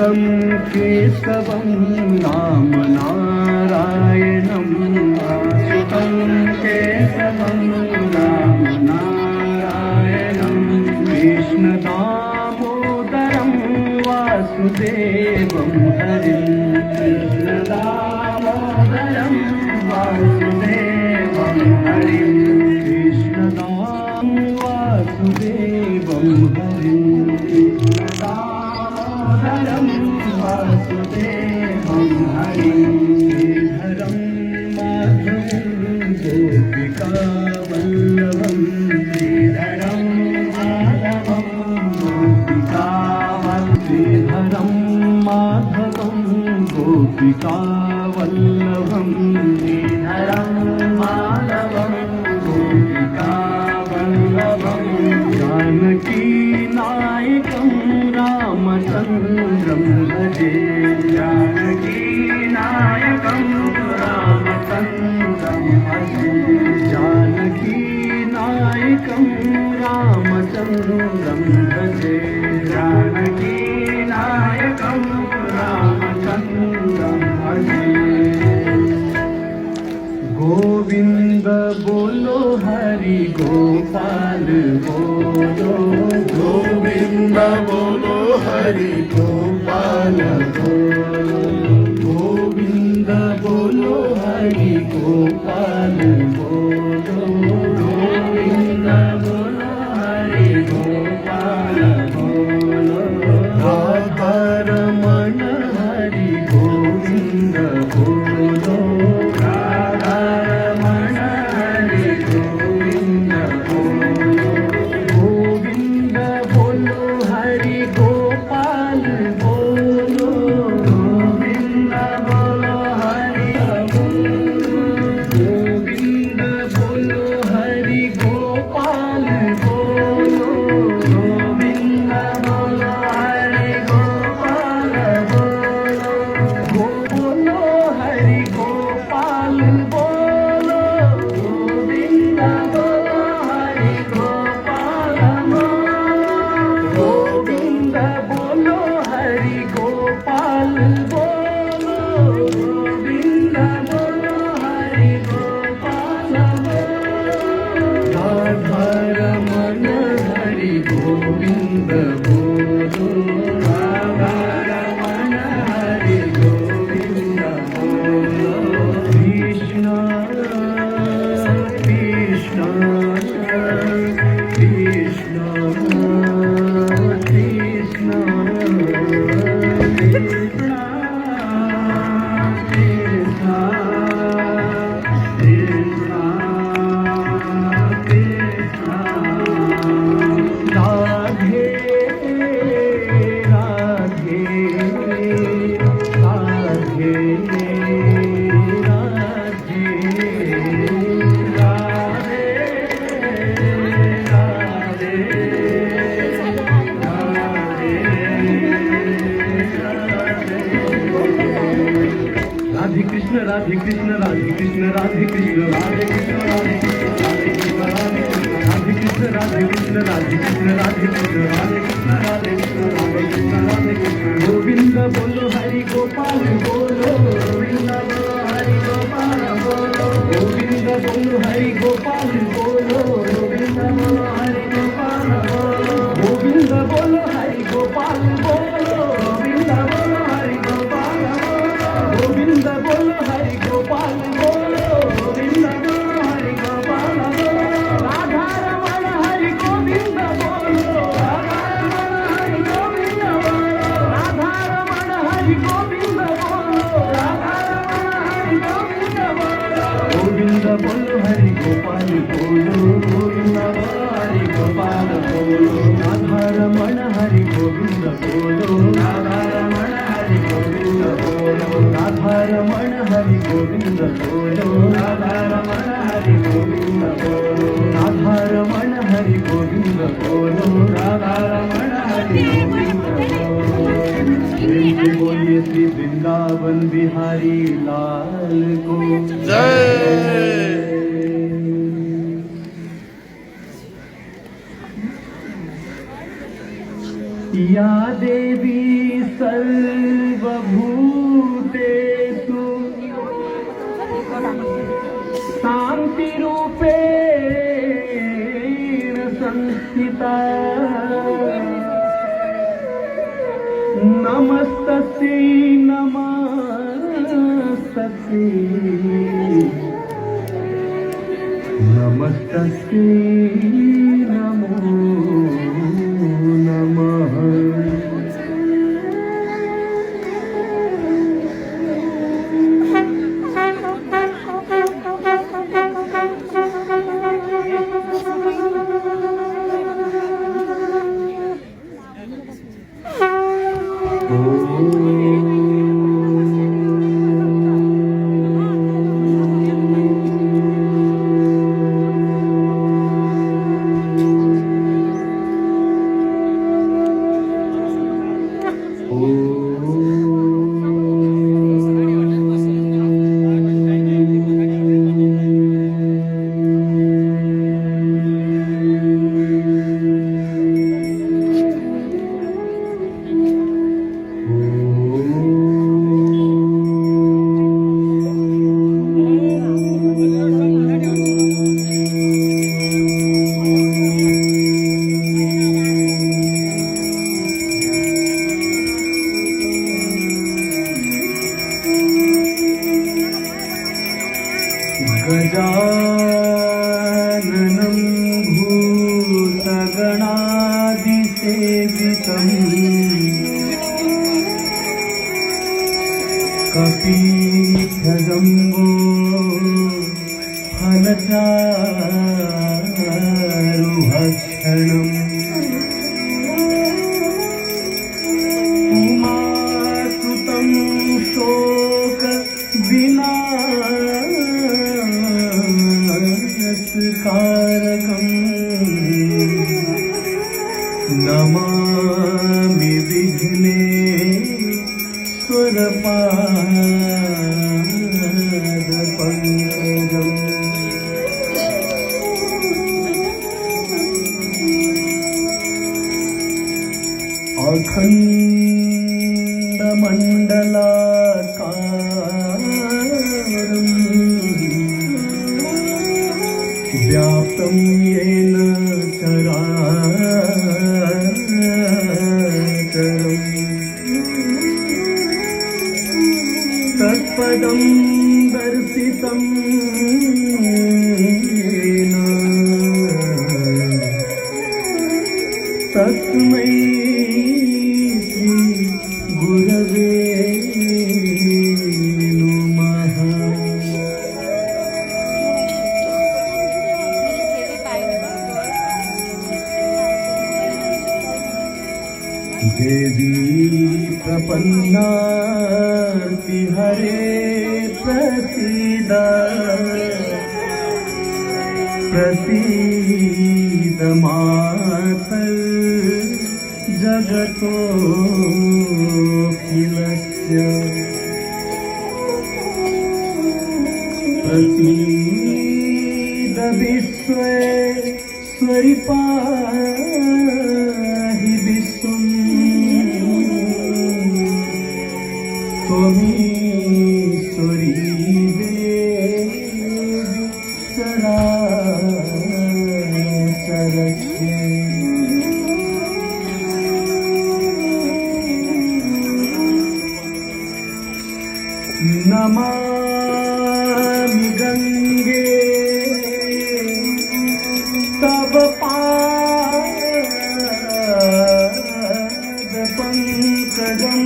अच्युतं केशवं नाम नारायणं अच्युतं केशवं नाम नारायणं कृष्णदामोदरं वासुदेवं हरिं कृष्णदामोदरं वासुदेवं हरिं कृष्णदां वासुदेवं हरिं कृष्णदामोदरं वासुदेवं हरिं श्रीधरं माधवं गोपिकावल्लभं श्रीधरं माधवं श्रीधरं माधवं गोपिकावल्लभं श्रीधरं माधवं गोपिकावल्लभं जानकीनायकं रामचन्द्रं भजे जानकीनायकं रामचन्द्रं भजे जानकीनायकं रामचन्द्रं भजे जानकीनायकं रामचन्द्रं भजे गोविंद बोलो हरि गोपाल बोलो गोविंद बोलो हरि गोपाल बोलो गोविंद बोलो हरि गोपाल बोलो गोविंद बोलो हरि गोपाल बोलो राधारमण हरि गोविंद बोलो राधारमण हरि गोविंद बोलो गोविंद बोलो हरि गोपाल बोलो गोविंद बोलो हरि गोविंद बोलो हरि गोपाल बोलो गोविंद बोलो हरि गोपाल बोलो बोलो हरि गोपाल बोलो गोविंद बोलो हरि गोपाल बोलो गोविंद बोलो हरि गोपाल बोलो गोविंद बोलो हरि गोपाल बोलो राधारमण हरि गोविंद बोलो राधारमण हरि गोविंद बोलो कृष्ण कृष्ण कृष्ण कृष्ण राधे राधे राधे राधे राधे राधे कृष्ण राधे कृष्ण राधे कृष्ण राधे कृष्ण राधे कृष्ण राधे कृष्ण राधे कृष्ण राधे कृष्ण राधे कृष्ण राधे कृष्ण राधे कृष्ण राधे कृष्ण राधे कृष्ण राधे कृष्ण गोविंद बोलो हरि गोपाल बोलो गोविंद बोलो हरि गोपाल बोलो गोविंद बोलो हरि गोपाल बोलो गोविंद बोलो हरि गोपाल बोलो गोविंद बोलो हरि गोपाल बोलो गोविंद बोलो हरि गोपाल बोलो गोविंद बोलो हरि गोपाल बोलो गोविंद बोलो हरि गोपाल बोलो राधारमण हरि गोविंद बोलो राधारमण हरि गोविंद बोलो राधारमण हरि गोविंद बोलो राधारमण हरि गोविंद बोलो गोविंद बोलो हरि गोपाल बोलो गोविंद बोलो हरि गोपाल बोलो राधारमण हरि गोविंद बोलो राधारमण हरि गोविंद बोलो राधारमण हरि गोविंद बोलो राधारमण हरि गोविंद बोलो राधारमण हरि गोविंद बोलो राधारमण हरि गोविंद बोलो प्रेम से बोलिए श्री वृंदावन बिहारी लाल को जय। या देवी सर्वभूतेषु शान्तिरूपेण संस्थिता नमस्तस्यै नमस्तस्यै नमस्तस्यै नमो नमः गजाननं भूतगणादिसेवितं कपीठजम्बो फलचारुभक्षणम् उमासुतं शोक विनाशकारकम् नमामि विघ्नेश्वरपादपङ्कजम् अखण्डमण्डलाकारम् व्याप्तं येन चराचरम् तत्पदं दर्शितं येन तस्मै गुरवे नमः। देवी प्रपन्नार्तिहरे प्रसीद प्रसीद मातर् जगतोऽखिलस्य प्रसीद विश्वेश्वरि पाहि विश्वम् त्वमीश्वरी देवी चराचरस्य नमामि गंगे तव पादपङ्कजम्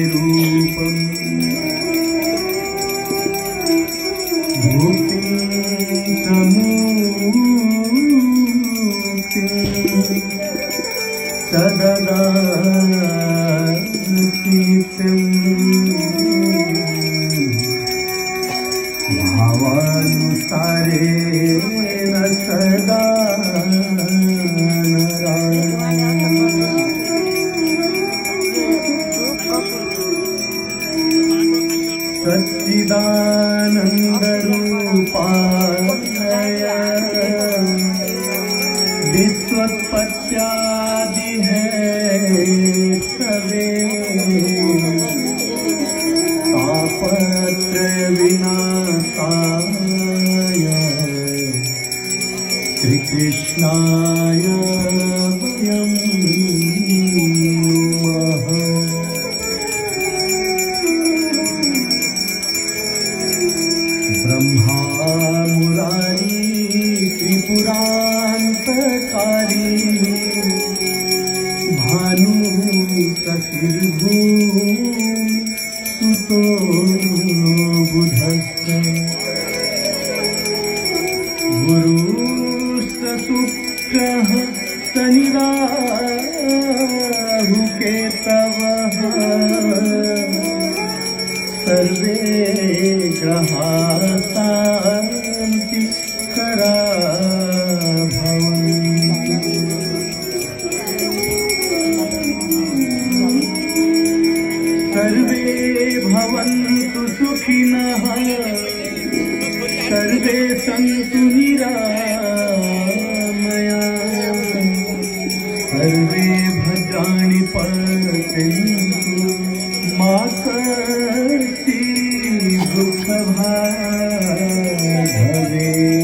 सुरासुरैर्वन्दितदीप्तिरूपम् भावानुसारेण सदा सच्चिदानन्द सच्चिदानन्दरूपाय विश्वोत्पत्त्यादि है सवे तापत्र विनाशाय श्री कृष्णाय वयं नमः। ब्रह्मा मुरारी त्रिपुरान्तकारी भानु सखिर्भूमि सुतो बुधस्य गुरुश्च शुक्रः शनिराहुकेतवः सर्वे ग्रहाः शान्तिकरा भवन्तु। सर्वे भवन्तु सुखिनः सर्वे सन्तु निरामया सर्वे भद्राणि पश्यन्तु मा कश्चित् दुःखभाग् भवेत्।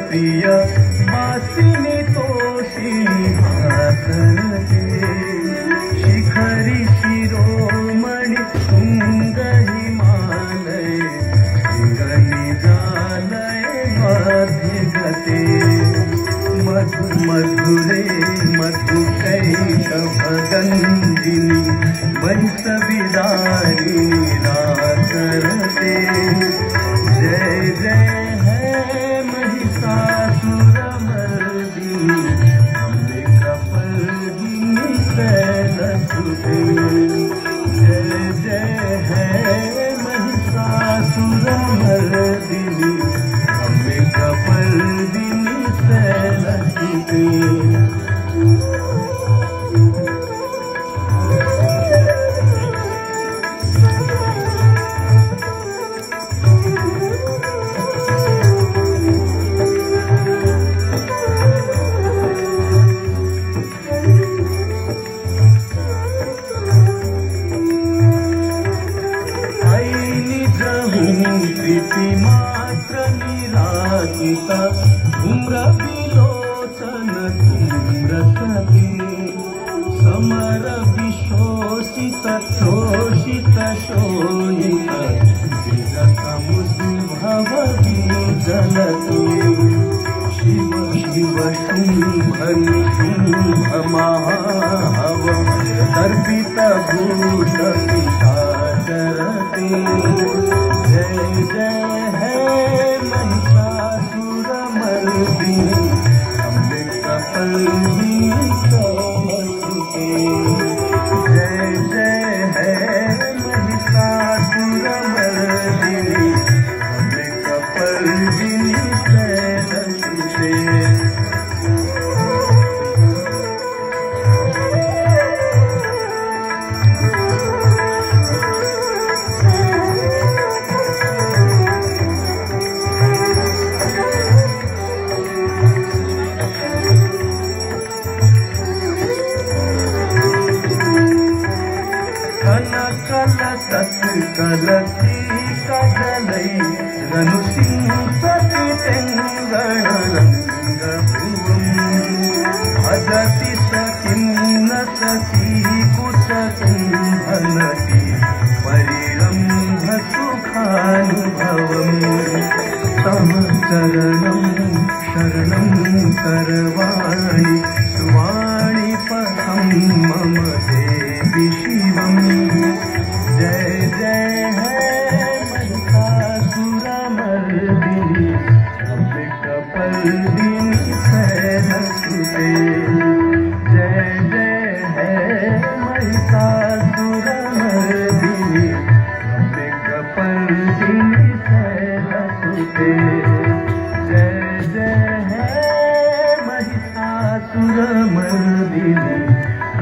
प्रिय वासिनी तोषिणी भासते शिखरी शिरोमणि तुंग हिमालय गणिजालय मध्य गते मधुरे मधुकैशभगन्धिनी वंशविदारिणी रासरते जय जय है महिषासुरमर्दिनी अम्बिकापर्दिनी शैलसुते जय जय है महिषासुरमर्दिनी अम्बिकापर्दिनी शैलसुते प्रीतिमात्र निराकिता धूम्रविलोचन धूम्रसखे समर विशोषित शोषित शोणित विरसमुद्भव विजलते शिव शिव शुंभ निशुंभ महाहव दर्पित भूत पिशाचरते जय जय है महिषासुरमर्दिनी अम्बिकापर्दिनी शैलसुते जय जय है महिषासुरमर्दिनी अम्बिकापर्दिनी शैलसुते कलसी कजलै रनुसिंहति तेङ्गणरङ्गभुवम् भजति सखिं न सखी कुचकुम्भनति परिरम्भ सुखानुभवम् तव चरणं शरणं सर्वाणि सुवाणि पथं मम देवि शिवम् जय जय है महिषासुरमर्दिनी अम्बिकापर्दिनी शैलसुते जय जय है महिषासुरमर्दिनी अम्बिकापर्दिनी शैलसुते जय जय है महिषासुरमर्दिनी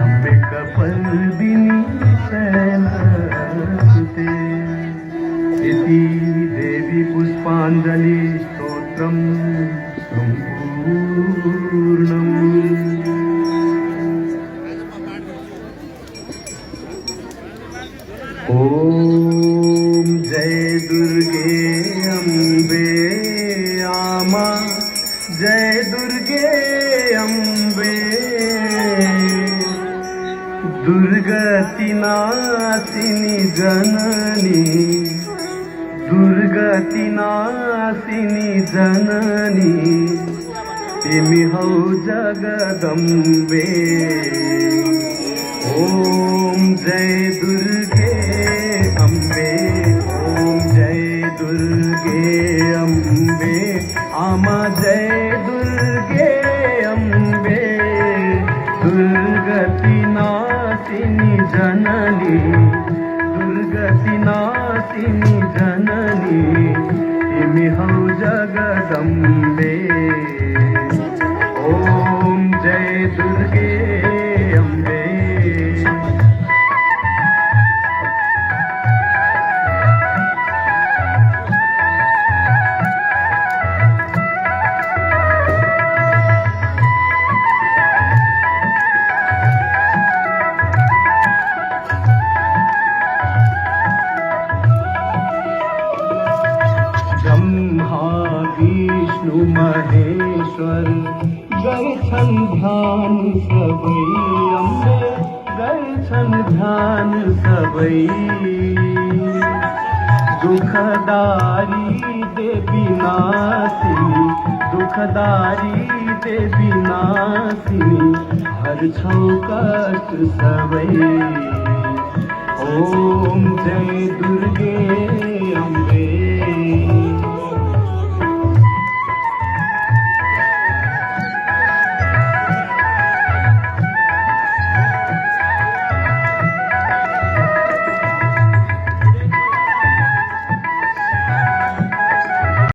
अम्बिकापर्दिनी शैलसुते इति देवी पुष्पाञ्जलि स्तोत्रम् सम्पूर्णम्। ॐ जय दुर्गे अम्बे आमा जय दुर्गे अम्बे दुर्गतिनाशिनी जननी दुर्गतिनाशिनी जननी तिमी हौ जगदम्बे ॐ जय दुर्गे अम्बे ॐ जय दुर्गे अम्बे आमा जय दुर्गे अम्बे दुर्गतिनाशिनी जननी दुर्गतिनाशिनी जननी तिमी हौ जगदम्बे ॐ जय दुर्गे अम्बे विष्णु महेश्वर गए छन ध्यान सबई अम्बे गए छन ध्यान सबई दुखदारी देवी नासिनी दुखदारी देवी नासिनी हर छौकट सवै ओम जय दुर्गे अम्बे